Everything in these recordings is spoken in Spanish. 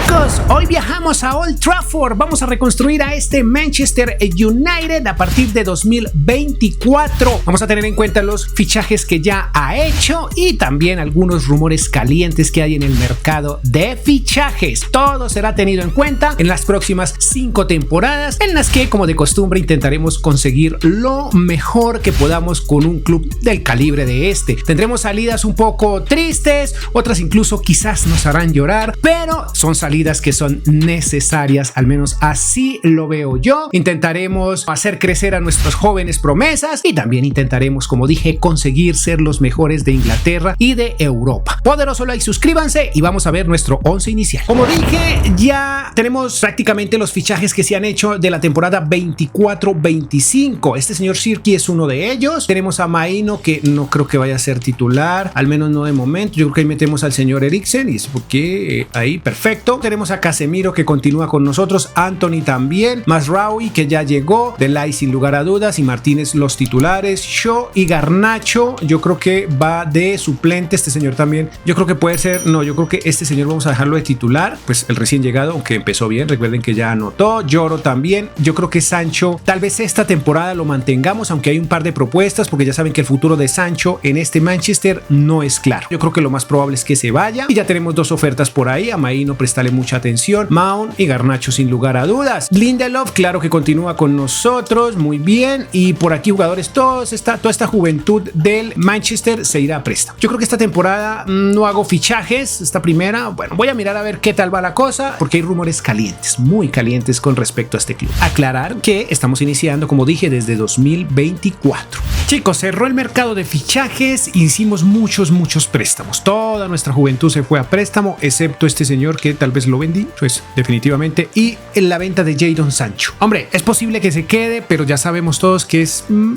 Chicos, hoy viajamos a Old Trafford. Vamos a reconstruir a este Manchester United a partir de 2024. Vamos a tener en cuenta los fichajes que ya ha hecho y también algunos rumores calientes que hay en el mercado de fichajes. Todo será tenido en cuenta en las próximas 5 temporadas, en las que, como de costumbre, intentaremos conseguir lo mejor que podamos con un club del calibre de este. Tendremos salidas un poco tristes, otras incluso quizás nos harán llorar, pero son salidas que son necesarias, al menos así lo veo yo. Intentaremos hacer crecer a nuestras jóvenes promesas y también intentaremos, como dije, conseguir ser los mejores de Inglaterra y de Europa. Poderoso like, suscríbanse y vamos a ver nuestro 11 inicial. Como dije, ya tenemos prácticamente los fichajes que se han hecho de la temporada 24-25. Este señor Sirki es uno de ellos. Tenemos a Maino, que no creo que vaya a ser titular, al menos no de momento. Yo creo que ahí metemos al señor Eriksen y es porque ahí perfecto. Tenemos a Casemiro, que continúa con nosotros, Anthony también, Mazraoui, que ya llegó, Delay sin lugar a dudas, y Martínez los titulares, Shaw y Garnacho. Yo creo que va de suplente este señor también. Yo creo que puede ser, no, yo creo que este señor vamos a dejarlo de titular, pues el recién llegado, aunque empezó bien, recuerden que ya anotó. Lloro también. Yo creo que Sancho, tal vez esta temporada lo mantengamos, aunque hay un par de propuestas, porque ya saben que el futuro de Sancho en este Manchester no es claro. Yo creo que lo más probable es que se vaya, y ya tenemos 2 ofertas por ahí. A Maino prestarle mucha atención, Mount y Garnacho sin lugar a dudas. Lindelof, claro que continúa con nosotros, muy bien, y por aquí jugadores, toda esta juventud del Manchester se irá a préstamo. Yo creo que esta temporada no hago fichajes, esta primera, bueno, voy a mirar a ver qué tal va la cosa, porque hay rumores calientes, muy calientes con respecto a este club. Aclarar que estamos iniciando, como dije, desde 2024. Chicos, cerró el mercado de fichajes, hicimos muchos préstamos, toda nuestra juventud se fue a préstamo, excepto este señor que tal vez lo vendí, pues definitivamente, y en la venta de Jadon Sancho. Hombre, es posible que se quede, pero ya sabemos todos que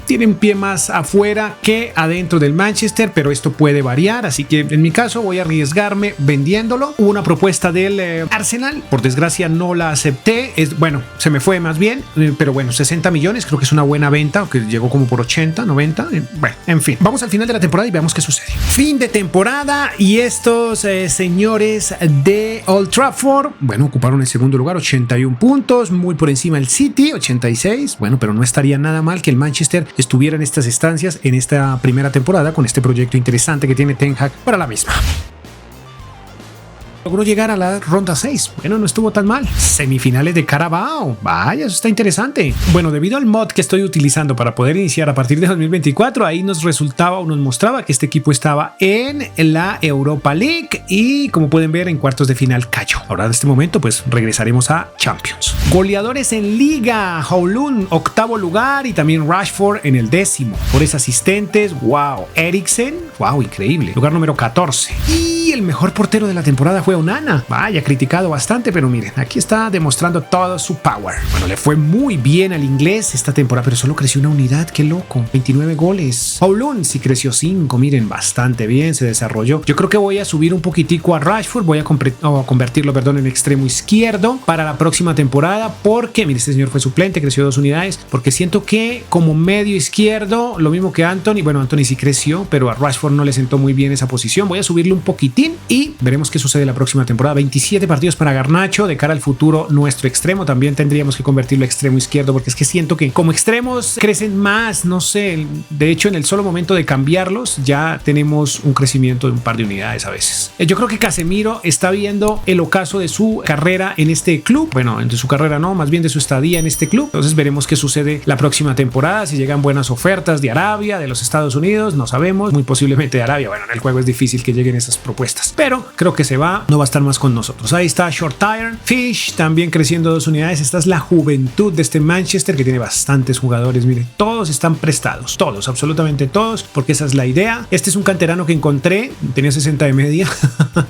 tiene un pie más afuera que adentro del Manchester, pero esto puede variar, así que en mi caso voy a arriesgarme vendiéndolo. Hubo una propuesta del Arsenal, por desgracia no la acepté, bueno, se me fue más bien, pero bueno, 60 millones, creo que es una buena venta, aunque llegó como por 80, 90, bueno, en fin, vamos al final de la temporada y veamos qué sucede. Fin de temporada y estos señores de Old Trafford, bueno, ocuparon el segundo lugar, 81 puntos, muy por encima el City, 86, bueno, pero no estaría nada mal que el Manchester estuviera en estas estancias en esta primera temporada con este proyecto interesante que tiene Ten Hag para la misma. Logró llegar a la ronda 6. Bueno, no estuvo tan mal. Semifinales de Carabao. Vaya, eso está interesante. Bueno, debido al mod que estoy utilizando para poder iniciar a partir de 2024, ahí nos resultaba o nos mostraba que este equipo estaba en la Europa League y, como pueden ver, en cuartos de final cayó. Ahora, en este momento, pues regresaremos a Champions. Goleadores en Liga. Højlund, 8º lugar, y también Rashford en el 10º. Mejores asistentes, wow. Eriksen, wow, increíble. Lugar número 14. Y el mejor portero de la temporada fue Onana. Vaya, criticado bastante, pero miren, aquí está demostrando todo su power. Bueno, le fue muy bien al inglés esta temporada, pero solo creció una unidad, qué loco, 29 goles. Højlund sí creció 5, miren, bastante bien, se desarrolló. Yo creo que voy a subir un poquitico a Rashford, voy a convertirlo, en extremo izquierdo para la próxima temporada, porque, mire, este señor fue suplente, creció 2 unidades, porque siento que como medio izquierdo, lo mismo que Anthony, bueno, Anthony sí creció, pero a Rashford no le sentó muy bien esa posición. Voy a subirle un poquitín y veremos qué sucede la próxima temporada. 27 partidos para Garnacho. De cara al futuro, nuestro extremo también tendríamos que convertirlo a extremo izquierdo, porque es que siento que como extremos crecen más, no sé, de hecho en el solo momento de cambiarlos ya tenemos un crecimiento de un par de unidades a veces. Yo creo que Casemiro está viendo el ocaso de su carrera en este club, bueno, de su carrera no, más bien de su estadía en este club. Entonces veremos qué sucede la próxima temporada, si llegan buenas ofertas de Arabia, de los Estados Unidos, no sabemos, muy posiblemente de Arabia. Bueno, en el juego es difícil que lleguen esas propuestas, pero creo que se va, no va a estar más con nosotros. Ahí está Short Tire, Fish también creciendo 2 unidades. Esta es la juventud de este Manchester, que tiene bastantes jugadores, miren, todos están prestados, todos, absolutamente todos, porque esa es la idea. Este es un canterano que encontré, tenía 60 de media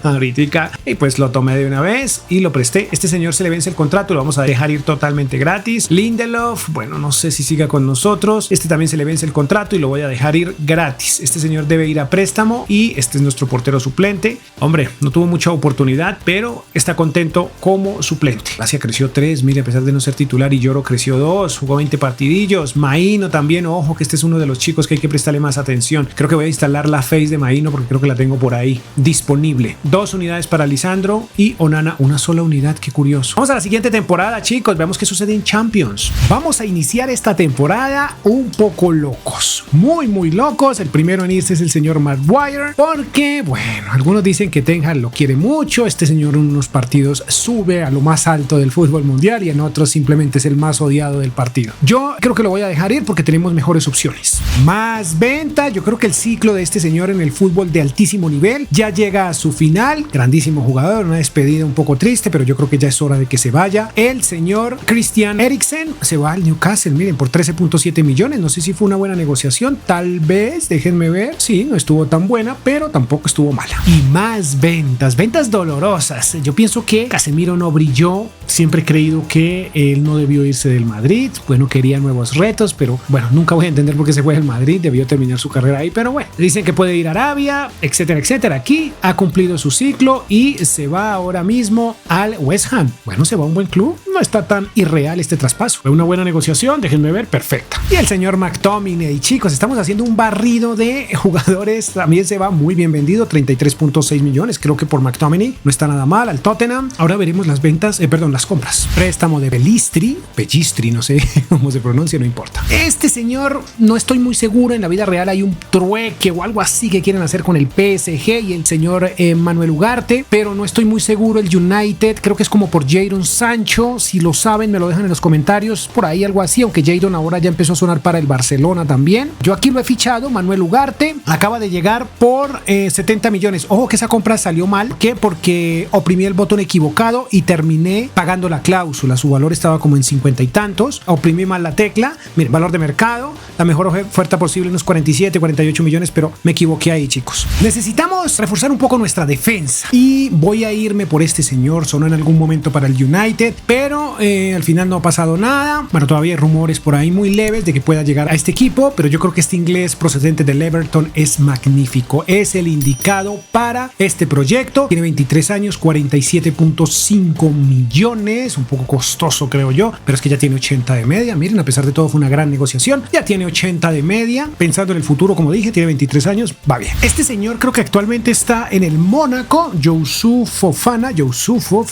ahorita, y pues lo tomé de una vez y lo presté. Este señor se le vence el contrato, lo vamos a dejar ir totalmente gratis. Lindelof, bueno, no sé si siga con nosotros. Este también se le vence el contrato y lo voy a dejar ir gratis. Este señor debe ir a préstamo y este es nuestro portero suplente. suplente. Hombre, no tuvo mucha oportunidad, pero está contento como suplente. Lacia creció 3, mire, a pesar de no ser titular, y Lloro creció 2, jugó 20 partidillos. Maíno también, ojo, que este es uno de los chicos que hay que prestarle más atención. Creo que voy a instalar la face de Maíno porque creo que la tengo por ahí disponible. 2 unidades para Lisandro y Onana, una sola unidad, qué curioso. Vamos a la siguiente temporada, chicos, veamos qué sucede en Champions. Vamos a iniciar esta temporada un poco locos, muy locos. El primero en irse es el señor Maguire, porque, bueno, algunos dicen que Ten Hag lo quiere mucho. Este señor en unos partidos sube a lo más alto del fútbol mundial y en otros simplemente es el más odiado del partido. Yo creo que lo voy a dejar ir porque tenemos mejores opciones. Más venta, yo creo que el ciclo de este señor en el fútbol de altísimo nivel ya llega a su final. Grandísimo jugador, una despedida un poco triste, pero yo creo que ya es hora de que se vaya. El señor Christian Eriksen se va al Newcastle, miren, por 13.7 millones. No sé si fue una buena negociación, tal vez, déjenme ver. Sí, no estuvo tan buena, pero tampoco estuvo mala. Y más ventas dolorosas. Yo pienso que Casemiro no brilló. Siempre he creído que él no debió irse del Madrid. Bueno, quería nuevos retos, pero bueno, nunca voy a entender por qué se fue del Madrid. Debió terminar su carrera ahí, pero bueno, dicen que puede ir a Arabia, etcétera. Aquí ha cumplido su ciclo y se va ahora mismo al West Ham. Bueno, se va a un buen club. No está tan irreal este traspaso. Fue una buena negociación, déjenme ver, perfecta. Y el señor McTominay, chicos, estamos haciendo un barrido de jugadores. También se va muy bien vendido, 33.6 millones. Creo que por McTominay no está nada mal. Al Tottenham. Ahora veremos las ventas, las compras. Préstamo de Pellistri, no sé cómo se pronuncia, no importa. Este señor, no estoy muy seguro. En la vida real hay un trueque o algo así que quieren hacer con el PSG y el señor Manuel Ugarte, pero no estoy muy seguro. El United, creo que es como por Jadon Sancho. Si lo saben, me lo dejan en los comentarios. Por ahí algo así, aunque Jadon ahora ya empezó a sonar para el Barcelona también. Yo aquí lo he fichado. Manuel Ugarte acaba de llegar por 70 millones. Ojo que esa compra salió mal, ¿qué? Porque oprimí el botón equivocado y terminé pagando la cláusula. Su valor estaba como en 50 y tantos. Oprimí mal la tecla. Miren, valor de mercado, la mejor oferta posible, unos 47, 48 millones, pero me equivoqué ahí, chicos. Necesitamos reforzar un poco nuestra defensa y voy a irme por este señor. Sonó en algún momento para el United, pero al final no ha pasado nada. Bueno, todavía hay rumores por ahí muy leves de que pueda llegar a este equipo, pero yo creo que este inglés procedente del Everton es magnífico. Es el indicado para este proyecto. Tiene 23 años, 47.5 millones, un poco costoso creo yo, pero es que ya tiene 80 de media. Miren, a pesar de todo fue una gran negociación. Ya tiene 80 de media. Pensando en el futuro, como dije, tiene 23 años, va bien. Este señor creo que actualmente está en el Mónaco, Youssouf Fofana,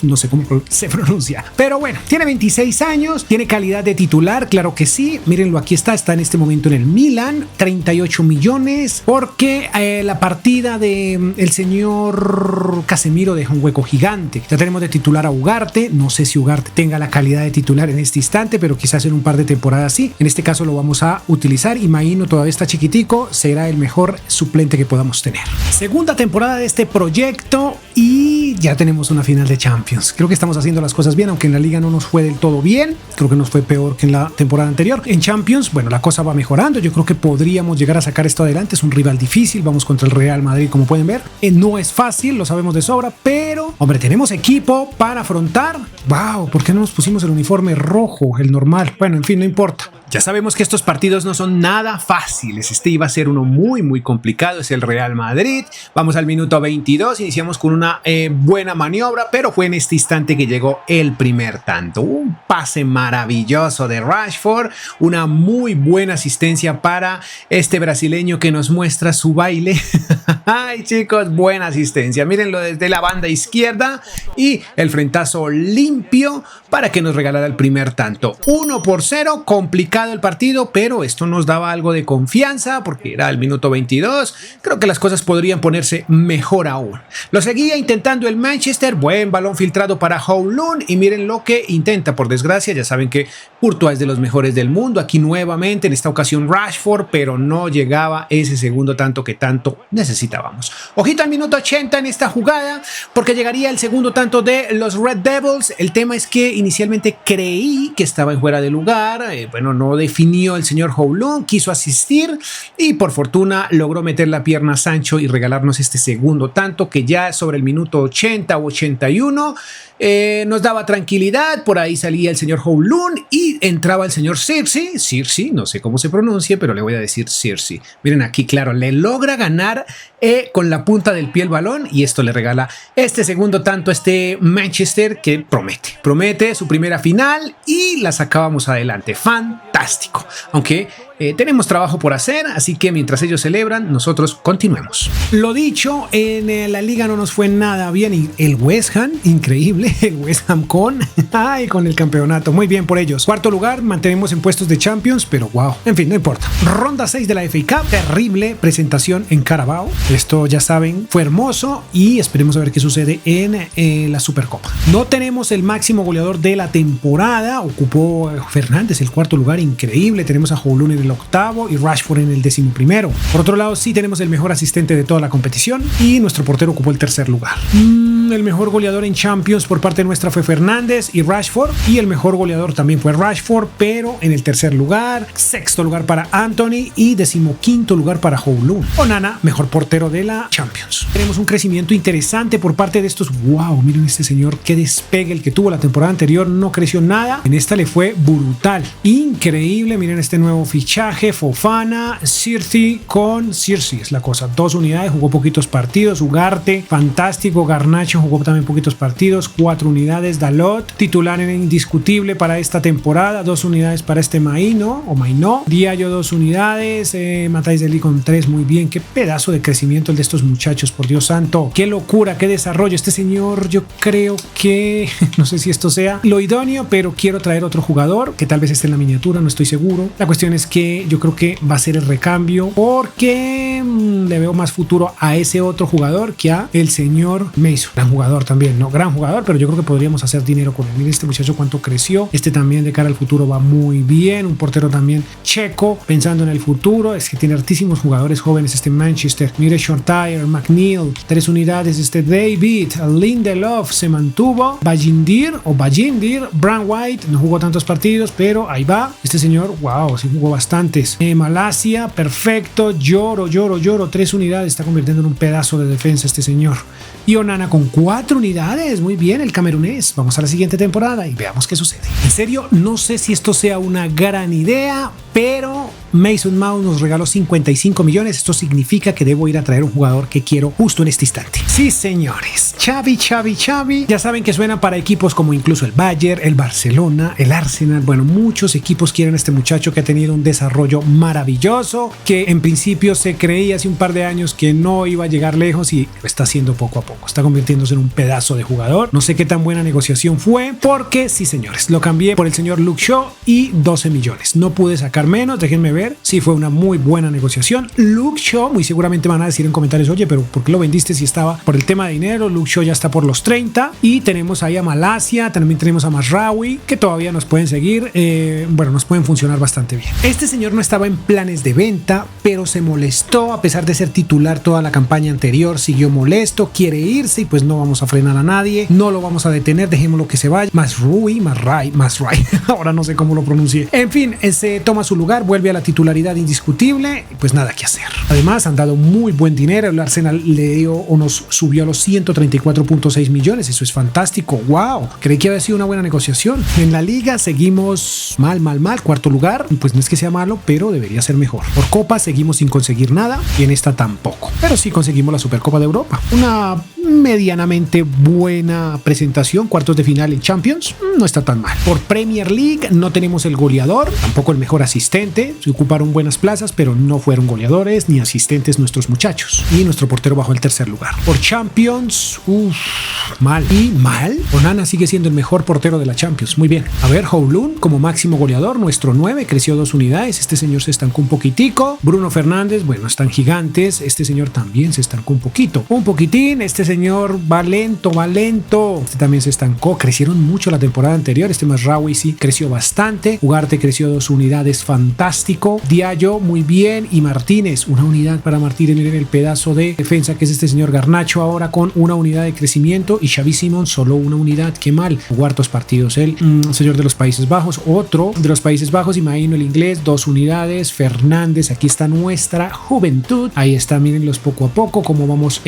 no sé cómo se pronuncia, pero bueno, tiene 26 años, tiene calidad de titular, claro que sí. Mírenlo, aquí está en este momento en el Milan, 38 millones, porque la partida de el señor Casemiro deja un hueco gigante. Ya tenemos de titular a Ugarte, no sé si Ugarte tenga la calidad de titular en este instante, pero quizás en un par de temporadas sí. En este caso lo vamos a utilizar y Maíno todavía está chiquitico, será el mejor suplente que podamos tener. Segunda temporada de este proyecto y ya tenemos una final de Champions. Creo que estamos haciendo las cosas bien, aunque en la liga no nos fue del todo bien. Creo que nos fue peor que en la temporada anterior. En Champions, bueno, la cosa va mejorando. Yo creo que podríamos llegar a sacar esto adelante. Es un rival difícil. Vamos contra el Real Madrid, como pueden ver. No es fácil, lo sabemos de sobra, pero, hombre, tenemos equipo para afrontar. ¡Wow! ¿Por qué no nos pusimos el uniforme rojo, el normal? Bueno, en fin, no importa. Ya sabemos que estos partidos no son nada fáciles. Este iba a ser uno muy complicado. Es el Real Madrid. Vamos al minuto 22. Iniciamos con una buena maniobra, pero fue en este instante que llegó el primer tanto. Un pase maravilloso de Rashford. Una muy buena asistencia para este brasileño que nos muestra su baile. Ay, chicos, buena asistencia. Mírenlo desde la banda izquierda y el frentazo limpio para que nos regalara el primer tanto. 1-0, complicado el partido, pero esto nos daba algo de confianza porque era el minuto 22. Creo que las cosas podrían ponerse mejor aún. Lo seguía intentando el Manchester, buen balón filtrado para Kowloon y miren lo que intenta. Por desgracia, ya saben que Courtois es de los mejores del mundo. Aquí nuevamente, en esta ocasión Rashford, pero no llegaba ese segundo tanto que tanto necesitábamos. Ojito al minuto 80 en esta jugada porque llegaría el segundo tanto de los Red Devils. El tema es que inicialmente creí que estaba en fuera de lugar. No definió el señor Kowloon, quiso asistir y por fortuna logró meter la pierna a Sancho y regalarnos este segundo tanto que ya sobre el minuto 80 o 81 nos daba tranquilidad. Por ahí salía el señor Kowloon y entraba el señor Circe, no sé cómo se pronuncia, pero le voy a decir Circe. Miren aquí, claro, le logra ganar con la punta del pie el balón y esto le regala este segundo tanto a este Manchester que promete su primera final y la sacábamos adelante. Fantástico, aunque tenemos trabajo por hacer, así que mientras ellos celebran, nosotros continuemos. Lo dicho, en la liga no nos fue nada bien y el West Ham, increíble, el West Ham con el campeonato, muy bien por ellos. Cuarto lugar, mantenemos en puestos de Champions, pero wow, en fin, no importa. Ronda 6 de la FA Cup, terrible presentación en Carabao, esto ya saben, fue hermoso y esperemos a ver qué sucede en la Supercopa. No tenemos el máximo goleador de la temporada, ocupó Fernández el cuarto lugar, increíble, tenemos a Kowloon en el octavo y Rashford en el 11º. Por otro lado, sí tenemos el mejor asistente de toda la competición y nuestro portero ocupó el tercer lugar. El mejor goleador en Champions por parte nuestra fue Fernández y Rashford, y el mejor goleador también fue Rashford, pero en el tercer lugar. Sexto lugar para Anthony y 15º lugar para Kowloon. Onana, mejor portero de la Champions. Tenemos un crecimiento interesante por parte de estos. Wow, miren este señor, qué despegue el que tuvo la temporada anterior, no creció nada, en esta le fue brutal, increíble. Miren este nuevo fichaje, Fofana, Circe es la cosa, 2 unidades, jugó poquitos partidos. Ugarte, fantástico. Garnacho jugó también poquitos partidos, 4 unidades. Dalot, titular indiscutible para esta temporada, 2 unidades para este Maino. Diallo, 2 unidades. Matthijs de Ligt con 3, muy bien. Qué pedazo de crecimiento el de estos muchachos, por Dios santo, qué locura, qué desarrollo. Este señor, yo creo que no sé si esto sea lo idóneo, pero quiero traer otro jugador que tal vez esté en la miniatura, no estoy seguro. La cuestión es que yo creo que va a ser el recambio porque le veo más futuro a ese otro jugador que a el señor Mason. Gran jugador también, no gran jugador, pero yo creo que podríamos hacer dinero con él. Mira este muchacho cuánto creció. Este también de cara al futuro va muy bien. Un portero también checo, pensando en el futuro. Es que tiene hartísimos jugadores jóvenes este Manchester. Mire Shortire, McNeil, 3 unidades. Este David, Lindelof se mantuvo. Bajindir, Bran White no jugó tantos partidos, pero ahí va. Este señor, wow, sí jugó bastantes. Malasia, perfecto. Lloro, 3 unidades, está convirtiendo en un pedazo de defensa este señor. Y Onana con 4 unidades, muy bien, el camerunés. Vamos a la siguiente temporada y veamos qué sucede. En serio, no sé si esto sea una gran idea, pero Mason Mount nos regaló 55 millones. Esto significa que debo ir a traer un jugador que quiero justo en este instante. Sí, señores. Xavi. Ya saben que suena para equipos como incluso el Bayern, el Barcelona, el Arsenal. Bueno, muchos equipos quieren a este muchacho que ha tenido un desarrollo maravilloso, que en principio se creía hace un par de años que no iba a llegar lejos y lo está haciendo poco a poco. Está convirtiéndose en un pedazo de jugador. No sé qué tan buena negociación fue, porque sí, señores, lo cambié por el señor Luke Shaw y 12 millones. No pude sacar menos, déjenme ver. Sí, fue una muy buena negociación. Luke Shaw, muy seguramente van a decir en comentarios, oye, pero ¿por qué lo vendiste si estaba por el tema de dinero? Luke Shaw ya está por los 30 y tenemos ahí a Malasia, también tenemos a Mazraoui, que todavía nos pueden seguir, nos pueden funcionar bastante bien. Este señor no estaba en planes de venta, pero se molestó a pesar de ser titular toda la campaña anterior, siguió molesto, quiere irse y pues no vamos a frenar a nadie, no lo vamos a detener, dejémoslo que se vaya. Mazraoui, ahora no sé cómo lo pronuncié. En fin, se toma su lugar, vuelve a la titularidad indiscutible, pues nada que hacer. Además, han dado muy buen dinero, el Arsenal le dio o nos subió a los 134.6 millones, eso es fantástico, wow, creí que había sido una buena negociación. En la liga seguimos mal, cuarto lugar, pues no es que sea malo, pero debería ser mejor. Por Copa seguimos sin conseguir nada y en esta tampoco, pero sí conseguimos la Supercopa de Europa, una medianamente buena presentación, cuartos de final en Champions, no está tan mal. Por Premier League no tenemos el goleador, tampoco el mejor asistente, se ocuparon buenas plazas, pero no fueron goleadores ni asistentes nuestros muchachos, y nuestro portero bajó el tercer lugar. Por Champions, mal. Onana sigue siendo el mejor portero de la Champions, muy bien. A ver, Kowloon como máximo goleador, nuestro 9, creció 2 unidades, este señor se estancó un poquitico. Bruno Fernández, bueno, están gigantes, este señor también se estancó un poquitín, este señor va lento, este también se estancó, crecieron mucho la temporada anterior, este Mazraoui sí creció bastante. Ugarte creció 2 unidades, fantástico. 5. Diallo, muy bien. Y Martínez, una unidad para Martínez. Miren el pedazo de defensa que es este señor Garnacho ahora con una unidad de crecimiento. Y Xavi Simons solo una unidad. Qué mal. Jugó hartos partidos él. Señor de los Países Bajos, otro de los Países Bajos. Imaino el inglés, 2 unidades. Fernández, aquí está nuestra juventud. Ahí está, mírenlos poco a poco cómo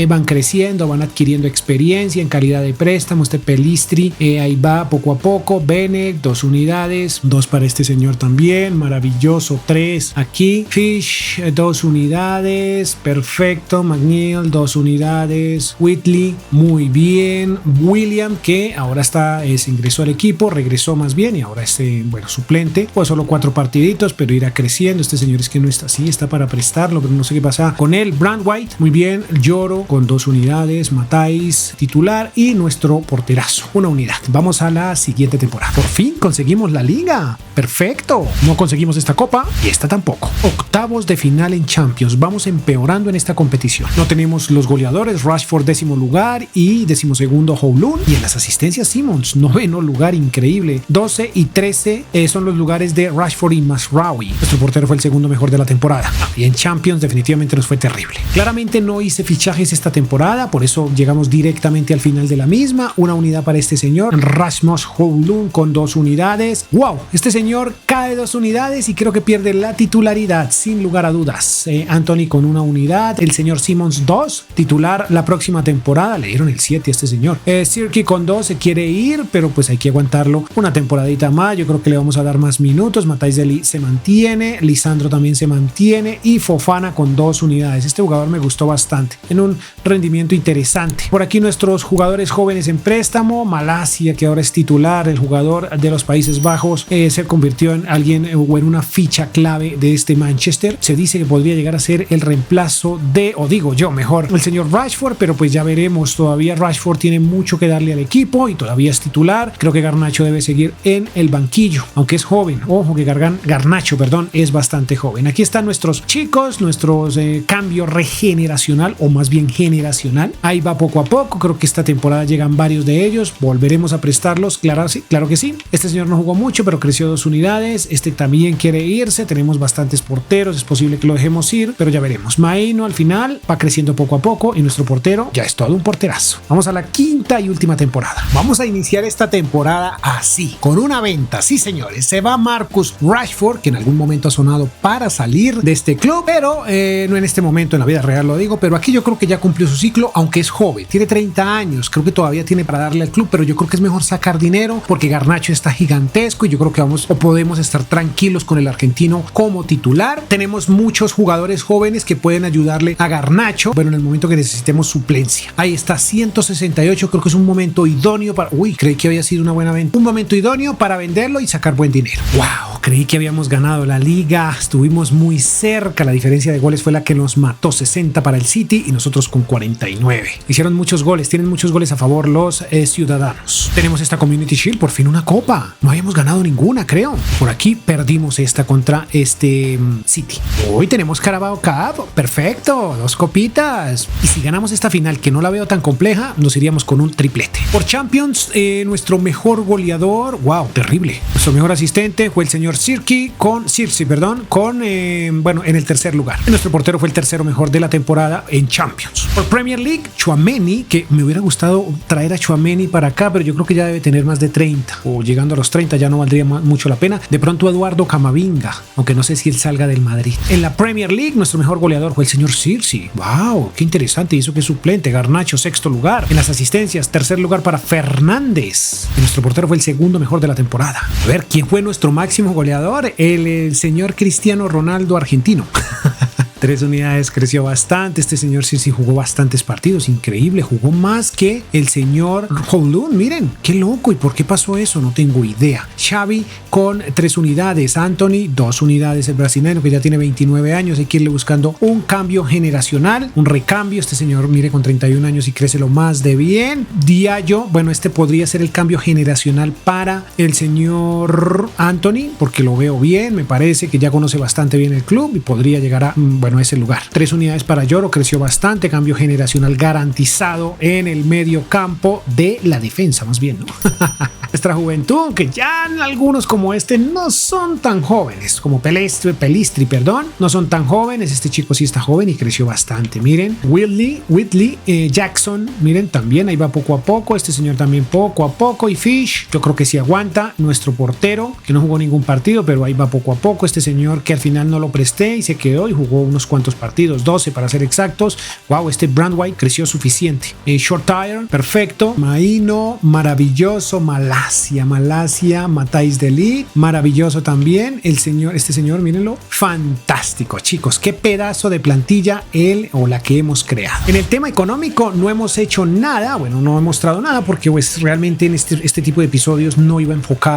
van creciendo, van adquiriendo experiencia en calidad de préstamo. Este Pelistri, ahí va poco a poco. Bennett, 2 unidades, 2 para este señor también, maravilloso. 3 aquí. Fish, 2 unidades, perfecto. McNeil, 2 unidades. Whitley, muy bien. William, que ahora se ingresó al equipo, regresó más bien y ahora es suplente. Pues solo 4 partiditos, pero irá creciendo. Este señor es que no está así, está para prestarlo, pero no sé qué pasa con él. Brand White, muy bien. Lloro con 2 unidades. Matáis, titular, y nuestro porterazo, 1 unidad. Vamos a la siguiente temporada. Por fin conseguimos la liga. Perfecto. No conseguimos esta copa y esta tampoco. Octavos de final en Champions. Vamos empeorando en esta competición. No tenemos los goleadores. Rashford 10º lugar y 12º Howlund. Y en las asistencias Simons, 9º lugar, increíble. 12 y 13 son los lugares de Rashford y Masraoui. Nuestro portero fue el segundo mejor de la temporada. Y en Champions definitivamente nos fue terrible. Claramente no hice fichajes esta temporada, por eso llegamos directamente al final de la misma. 1 unidad para este señor, Rasmus Howlund, con 2 unidades. ¡Wow! Este señor cae 2 unidades y creo que pierde la titularidad, sin lugar a dudas. Anthony con 1 unidad, el señor Simons 2, titular la próxima temporada. Le dieron el 7 a este señor. Sirki con 2 se quiere ir, pero pues hay que aguantarlo una temporadita más. Yo creo que le vamos a dar más minutos. Matthijs de Ligt se mantiene, Lisandro también se mantiene y Fofana con 2 unidades. Este jugador me gustó bastante, en un rendimiento interesante. Por aquí nuestros jugadores jóvenes en préstamo. Malacia, que ahora es titular, el jugador de los Países Bajos, se convirtió en alguien o en una ficha clave de este Manchester. Se dice que podría llegar a ser el reemplazo de, o digo yo mejor, el señor Rashford, pero pues ya veremos. Todavía Rashford tiene mucho que darle al equipo y todavía es titular. Creo que Garnacho debe seguir en el banquillo, aunque es joven. Ojo que Garnacho, es bastante joven. Aquí están nuestros chicos, nuestros cambio regeneracional, o más bien generacional. Ahí va poco a poco. Creo que esta temporada llegan varios de ellos. Volveremos a prestarlos, claro que sí. Este señor no jugó mucho, pero creció 2 unidades. Este también quiere irse. Tenemos bastantes porteros, es posible que lo dejemos ir, pero ya veremos. Maino al final va creciendo poco a poco y nuestro portero ya es todo un porterazo. Vamos a la 5ª y última temporada. Vamos a iniciar esta temporada así, con una venta. Sí, señores, se va Marcus Rashford, que en algún momento ha sonado para salir de este club, pero no en este momento, en la vida real lo digo, pero aquí yo creo que ya cumplió su ciclo, aunque es joven, tiene 30 años, creo que todavía tiene para darle al club, pero yo creo que es mejor sacar dinero porque Garnacho está gigantesco y yo creo que podemos estar tranquilos con el argentino como titular. Tenemos muchos jugadores jóvenes que pueden ayudarle a Garnacho, bueno, en el momento que necesitemos suplencia. Ahí está, 168, creo que es un momento idóneo para... creí que había sido una buena venta. Un momento idóneo para venderlo y sacar buen dinero. ¡Wow! Creí que habíamos ganado la liga, estuvimos muy cerca, la diferencia de goles fue la que nos mató, 60 para el City y nosotros con 49. Hicieron muchos goles, tienen muchos goles a favor los ciudadanos. Tenemos esta Community Shield, por fin una copa. No habíamos ganado ninguna, creo. Por aquí perdimos esta contra este City. Hoy tenemos Carabao Cup, perfecto, 2 copitas. Y si ganamos esta final, que no la veo tan compleja, nos iríamos con un triplete. Por Champions, nuestro mejor goleador, wow, terrible. Nuestro mejor asistente fue el señor Circe, en el tercer lugar. Nuestro portero fue el tercero mejor de la temporada en Champions. Por Premier League, Tchouaméni, que me hubiera gustado traer a Tchouaméni para acá, pero yo creo que ya debe tener más de 30, o llegando a los 30 ya no valdría mucho la pena. De pronto Eduardo Camavinga, aunque no sé si él salga del Madrid. En la Premier League, nuestro mejor goleador fue el señor Circe. Wow, qué interesante, hizo que suplente. Garnacho, 6º lugar. En las asistencias, 3er lugar para Fernández. Y nuestro portero fue el segundo mejor de la temporada. A ver, ¿quién fue nuestro máximo goleador? El señor Cristiano Ronaldo argentino. 3 unidades, creció bastante. Este señor sí jugó bastantes partidos, increíble, jugó más que el señor Howlund. Miren, qué loco. ¿Y por qué pasó eso? No tengo idea. Xavi con 3 unidades, Anthony 2 unidades, el brasileño que ya tiene 29 años, hay que irle buscando un cambio generacional, un recambio. Este señor, mire, con 31 años y crece lo más de bien. Diallo, bueno, este podría ser el cambio generacional para el señor Anthony, porque lo veo bien, me parece que ya conoce bastante bien el club y podría llegar a, bueno, ese lugar. 3 unidades para Yoro, creció bastante, cambio generacional garantizado en el medio campo de la defensa, más bien, ¿no? Nuestra juventud, que ya algunos como este no son tan jóvenes, como Pelistri, perdón, no son tan jóvenes. Este chico sí está joven y creció bastante. Miren, Whitley, Jackson, miren, también ahí va poco a poco. Este señor también poco a poco. Y Fish, yo creo que sí aguanta. Nuestro portero, que no jugó ningún partido, pero ahí va poco a poco. Este señor que al final no lo presté y se quedó y jugó unos cuantos partidos, 12 para ser exactos. Wow, este Brandwhite creció suficiente. Short Tire, perfecto. Maino, maravilloso. Malasia, Matáis Deli, maravilloso también. Este señor, mírenlo, fantástico, chicos. Qué pedazo de plantilla él o la que hemos creado. En el tema económico no hemos hecho nada, bueno, no he mostrado nada porque pues realmente en este tipo de episodios no iba enfocado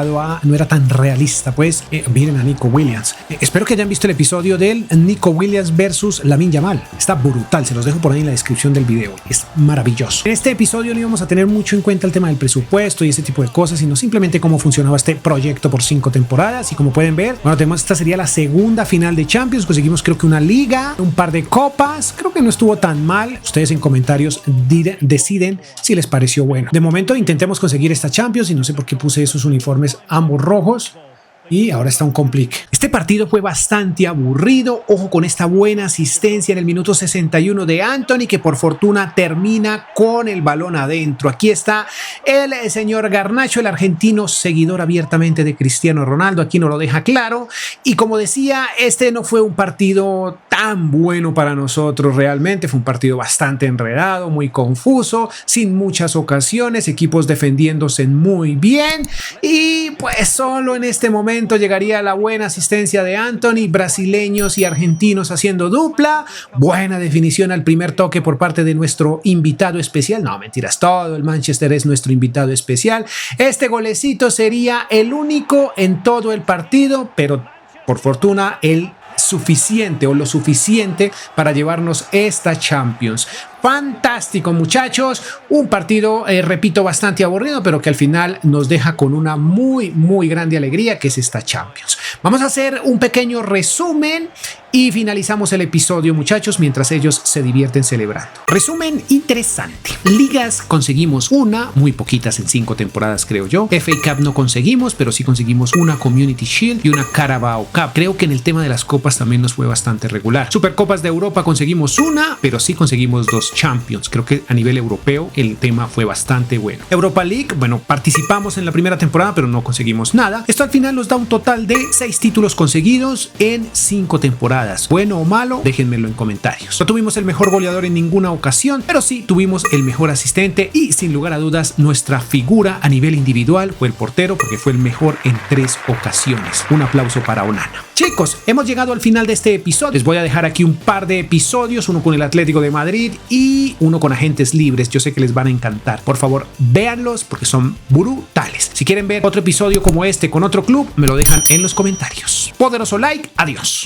no era tan realista. Pues miren a Nico Williams. Espero que hayan visto el episodio del Nico Williams versus Lamine Yamal. Está brutal, se los dejo por ahí en la descripción del video. Es maravilloso. En este episodio no íbamos a tener mucho en cuenta el tema del presupuesto y ese tipo de cosas, sino simplemente cómo funcionaba este proyecto por 5 temporadas. Y como pueden ver, bueno, esta sería la segunda final de Champions. Conseguimos creo que una liga, un par de copas. Creo que no estuvo tan mal. Ustedes en comentarios deciden si les pareció bueno. De momento intentemos conseguir esta Champions y no sé por qué puse esos uniformes ambos rojos. Y ahora está un complique. Este partido fue bastante aburrido. Ojo con esta buena asistencia en el minuto 61 de Anthony, que por fortuna termina con el balón adentro. Aquí está el señor Garnacho, el argentino, seguidor abiertamente de Cristiano Ronaldo. Aquí nos lo deja claro. Y como decía, este no fue un partido tan bueno para nosotros realmente. Fue un partido bastante enredado, muy confuso, sin muchas ocasiones, equipos defendiéndose muy bien. Y pues solo en este momento llegaría la buena asistencia de Anthony, brasileños y argentinos haciendo dupla. Buena definición al primer toque por parte de nuestro invitado especial. No, mentiras, todo el Manchester es nuestro invitado especial. Este golecito sería el único en todo el partido, pero por fortuna el suficiente o lo suficiente para llevarnos esta Champions. Fantástico, muchachos. Un partido, repito, bastante aburrido, pero que al final nos deja con una muy grande alegría, que es esta Champions. Vamos a hacer un pequeño resumen y finalizamos el episodio, muchachos, mientras ellos se divierten celebrando. Resumen interesante. Ligas conseguimos una, muy poquitas en 5 temporadas, creo yo. FA Cup no conseguimos, pero sí conseguimos una Community Shield y una Carabao Cup. Creo que en el tema de las copas también nos fue bastante regular. Supercopas de Europa conseguimos una, pero sí conseguimos 2 Champions. Creo que a nivel europeo el tema fue bastante bueno. Europa League, bueno, participamos en la primera temporada, pero no conseguimos nada. Esto al final nos da un total de 6 títulos conseguidos en 5 temporadas. Bueno o malo, déjenmelo en comentarios. No tuvimos el mejor goleador en ninguna ocasión, pero sí tuvimos el mejor asistente y sin lugar a dudas nuestra figura a nivel individual fue el portero, porque fue el mejor en 3 ocasiones. Un aplauso para Onana. Chicos, hemos llegado al final de este episodio. Les voy a dejar aquí un par de episodios, uno con el Atlético de Madrid y uno con agentes libres. Yo sé que les van a encantar. Por favor, véanlos porque son brutales. Si quieren ver otro episodio como este con otro club, me lo dejan en los comentarios. Poderoso like, adiós.